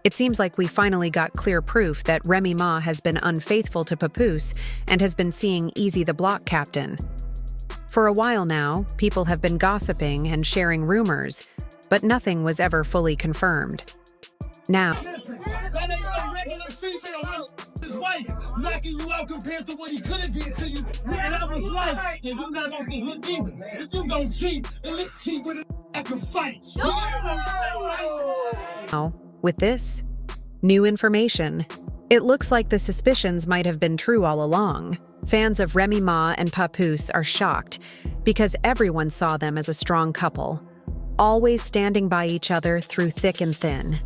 It seems like we finally got clear proof that Remy Ma has been unfaithful to Papoose and has been seeing Easy the block captain. For a while now, people have been gossiping and sharing rumors, but nothing was ever fully confirmed. Now, Listen, that ain't no regular female. His wife knocking you out compared to what he could have did to you. Man, that was life. And you not off the hook either. If you don't cheat, at least cheat with it. I can fight. now, with this new information, it looks like the suspicions might have been true all along. Fans of Remy Ma and Papoose are shocked because everyone saw them as a strong couple, always standing by each other through thick and thin.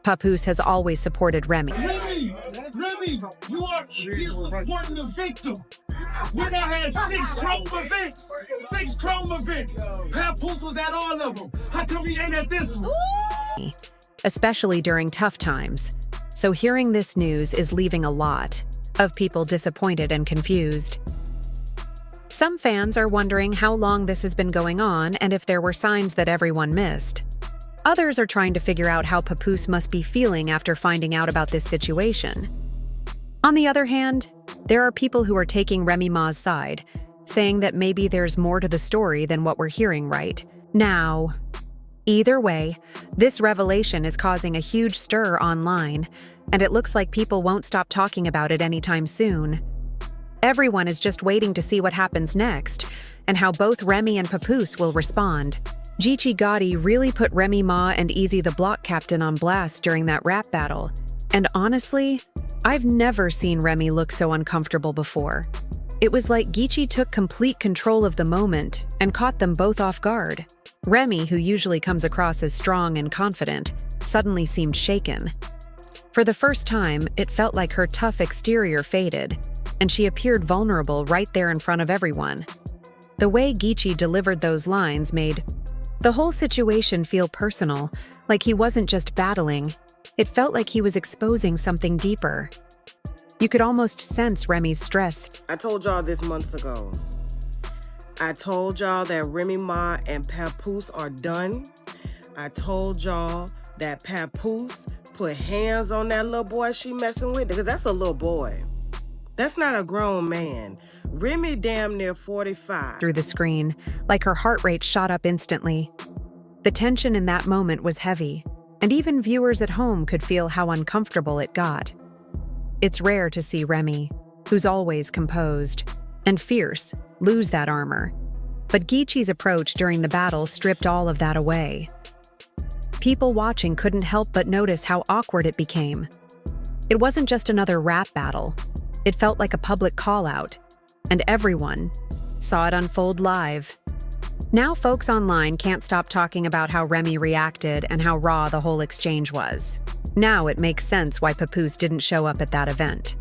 Papoose has always supported Remy. Remy, you are you're supporting the victim. We done had 6 chrome events. 6 chrome events. Papoose was at all of them. How come he ain't at this one? Especially during tough times. So hearing this news is leaving a lot of people disappointed and confused. Some fans are wondering how long this has been going on and if there were signs that everyone missed. Others are trying to figure out how Papoose must be feeling after finding out about this situation. On the other hand, there are people who are taking Remy Ma's side, saying that maybe there's more to the story than what we're hearing right now. Either way, this revelation is causing a huge stir online, and it looks like people won't stop talking about it anytime soon. Everyone is just waiting to see what happens next, and how both Remy and Papoose will respond. Geechee Gotti really put Remy Ma and Easy the block captain on blast during that rap battle. And honestly, I've never seen Remy look so uncomfortable before. It was like Geechee took complete control of the moment and caught them both off guard. Remy, who usually comes across as strong and confident, suddenly seemed shaken. For the first time, it felt like her tough exterior faded, and she appeared vulnerable right there in front of everyone. The way Geechee delivered those lines made the whole situation feel personal, like he wasn't just battling. It felt like he was exposing something deeper. You could almost sense Remy's stress. I told y'all this months ago. I told y'all that Remy Ma and Papoose are done. I told y'all that Papoose put hands on that little boy she messing with, because that's a little boy. That's not a grown man. Remy damn near 45. Through the screen, like her heart rate shot up instantly. The tension in that moment was heavy, and even viewers at home could feel how uncomfortable it got. It's rare to see Remy, who's always composed and fierce, lose that armor. But Geechee's approach during the battle stripped all of that away. People watching couldn't help but notice how awkward it became. It wasn't just another rap battle. It felt like a public call-out, and everyone saw it unfold live. Now folks online can't stop talking about how Remy reacted and how raw the whole exchange was. Now it makes sense why Papoose didn't show up at that event.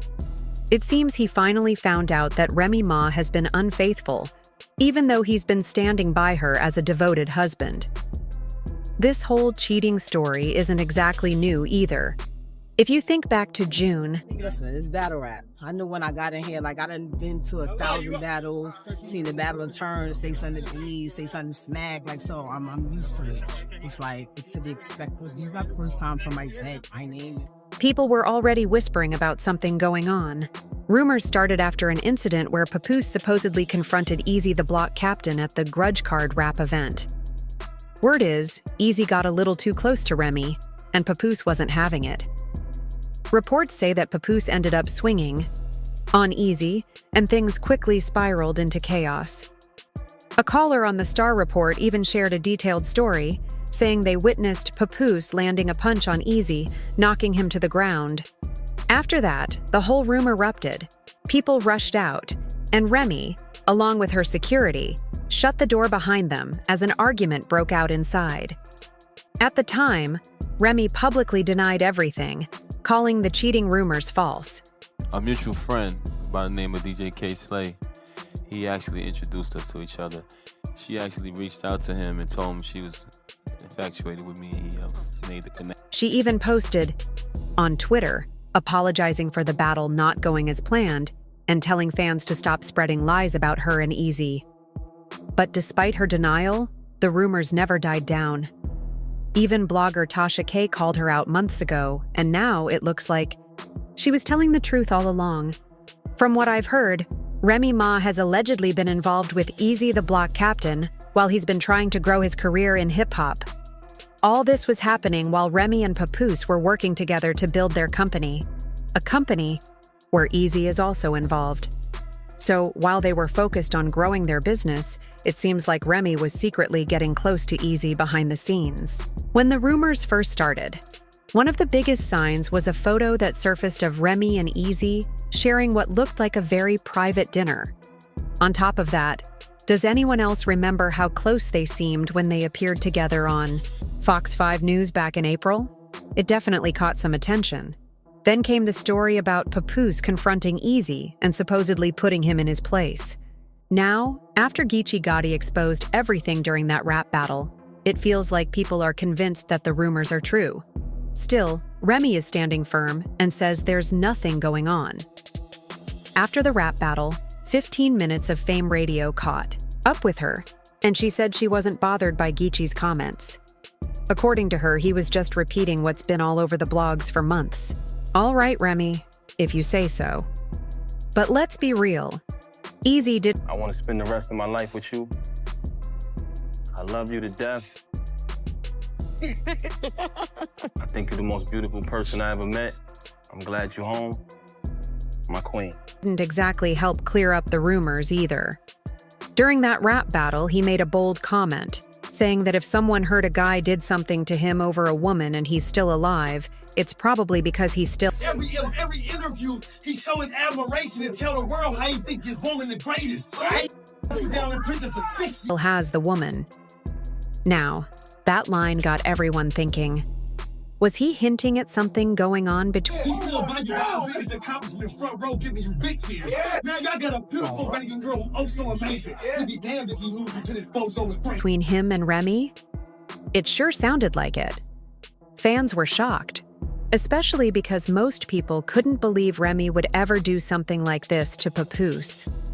It seems he finally found out that Remy Ma has been unfaithful, even though he's been standing by her as a devoted husband. This whole cheating story isn't exactly new either. If you think back to June, listen, it's battle rap. I knew when I got in here, like I done been to 1,000 battles, seen the battle turn, say something to ease, say something to smack, like so. I'm used to it. It's like it's to be expected. This is not the first time somebody said my name. people were already whispering about something going on. Rumors started after an incident where Papoose supposedly confronted Easy the block captain at the Grudge Card rap event. Word is, Easy got a little too close to Remy, and Papoose wasn't having it. Reports say that Papoose ended up swinging on Easy, and things quickly spiraled into chaos. A caller on the Star Report even shared a detailed story, saying they witnessed Papoose landing a punch on Easy, knocking him to the ground. After that, the whole room erupted. People rushed out, and Remy, along with her security, shut the door behind them as an argument broke out inside. At the time, Remy publicly denied everything, calling the cheating rumors false. A mutual friend by the name of DJ K Slay, he actually introduced us to each other. She actually reached out to him and told him she was infatuated with me. He made the connection. She even posted on Twitter, apologizing for the battle not going as planned and telling fans to stop spreading lies about her and Easy. But despite her denial, the rumors never died down. Even blogger Tasha K called her out months ago, and now it looks like she was telling the truth all along. From what I've heard, Remy Ma has allegedly been involved with Easy the Block Captain while he's been trying to grow his career in hip-hop. All this was happening while Remy and Papoose were working together to build their company, a company where Easy is also involved. So while they were focused on growing their business, it seems like Remy was secretly getting close to Easy behind the scenes. When the rumors first started, one of the biggest signs was a photo that surfaced of Remy and Easy sharing what looked like a very private dinner. On top of that, does anyone else remember how close they seemed when they appeared together on Fox 5 News back in April? It definitely caught some attention. Then came the story about Papoose confronting Easy and supposedly putting him in his place. Now, after Geechee Gotti exposed everything during that rap battle, it feels like people are convinced that the rumors are true. Still, Remy is standing firm and says there's nothing going on. After the rap battle, 15 minutes of Fame Radio caught up with her, and she said she wasn't bothered by Geechee's comments. According to her, he was just repeating what's been all over the blogs for months. All right, Remy, if you say so. But let's be real. Easy did. I want to spend the rest of my life with you. I love you to death. I think you're the most beautiful person I ever met. I'm glad you're home. My queen. Didn't exactly help clear up the rumors either. During that rap battle, he made a bold comment, saying that if someone heard a guy did something to him over a woman and he's still alive, it's probably because he's still. Every interview, he's showing admiration and tell the world how he think his woman the greatest. Right? You down in prison for 6 still has the woman. Now, that line got everyone thinking. Was he hinting at something going on between? He's still bragging about his biggest accomplishment front row, giving you big cheers. Now y'all got a beautiful baby girl who's oh so amazing. He'd be damned if he loses to this bozo with Frank. Between him and Remy? It sure sounded like it. Fans were shocked, especially because most people couldn't believe Remy would ever do something like this to Papoose.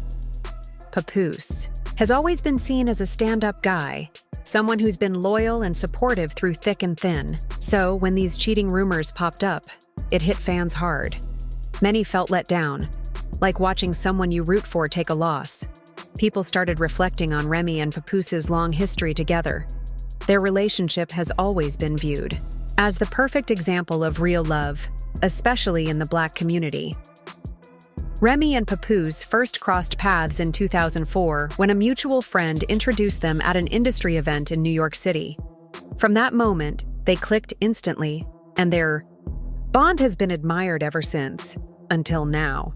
Papoose has always been seen as a stand-up guy, someone who's been loyal and supportive through thick and thin. So when these cheating rumors popped up, it hit fans hard. Many felt let down, like watching someone you root for take a loss. People started reflecting on Remy and Papoose's long history together. Their relationship has always been viewed as the perfect example of real love, especially in the Black community. Remy and Papoose first crossed paths in 2004 when a mutual friend introduced them at an industry event in New York City. From that moment, they clicked instantly, and their bond has been admired ever since, until now.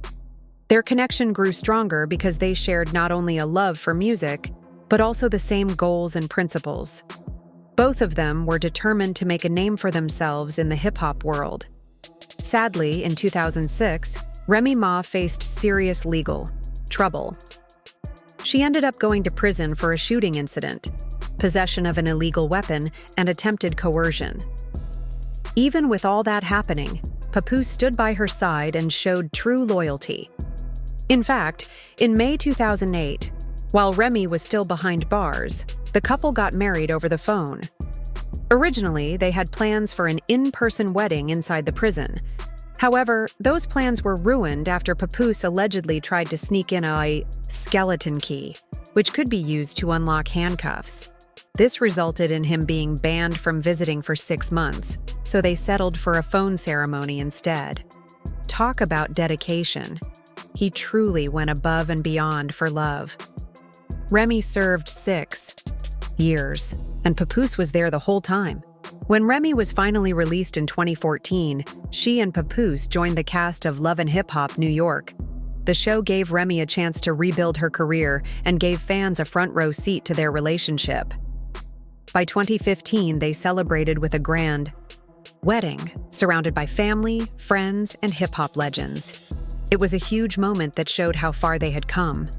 Their connection grew stronger because they shared not only a love for music, but also the same goals and principles. Both of them were determined to make a name for themselves in the hip-hop world. Sadly, in 2006, Remy Ma faced serious legal trouble. She ended up going to prison for a shooting incident, possession of an illegal weapon, and attempted coercion. Even with all that happening, Papoose stood by her side and showed true loyalty. In fact, in May 2008, while Remy was still behind bars, the couple got married over the phone. Originally, they had plans for an in-person wedding inside the prison. However, those plans were ruined after Papoose allegedly tried to sneak in a skeleton key, which could be used to unlock handcuffs. This resulted in him being banned from visiting for 6 months, so they settled for a phone ceremony instead. Talk about dedication. He truly went above and beyond for love. Remy served 6 years, and Papoose was there the whole time. When Remy was finally released in 2014, she and Papoose joined the cast of Love and Hip Hop New York. The show gave Remy a chance to rebuild her career and gave fans a front-row seat to their relationship. By 2015, they celebrated with a grand wedding, surrounded by family, friends, and hip-hop legends. It was a huge moment that showed how far they had come.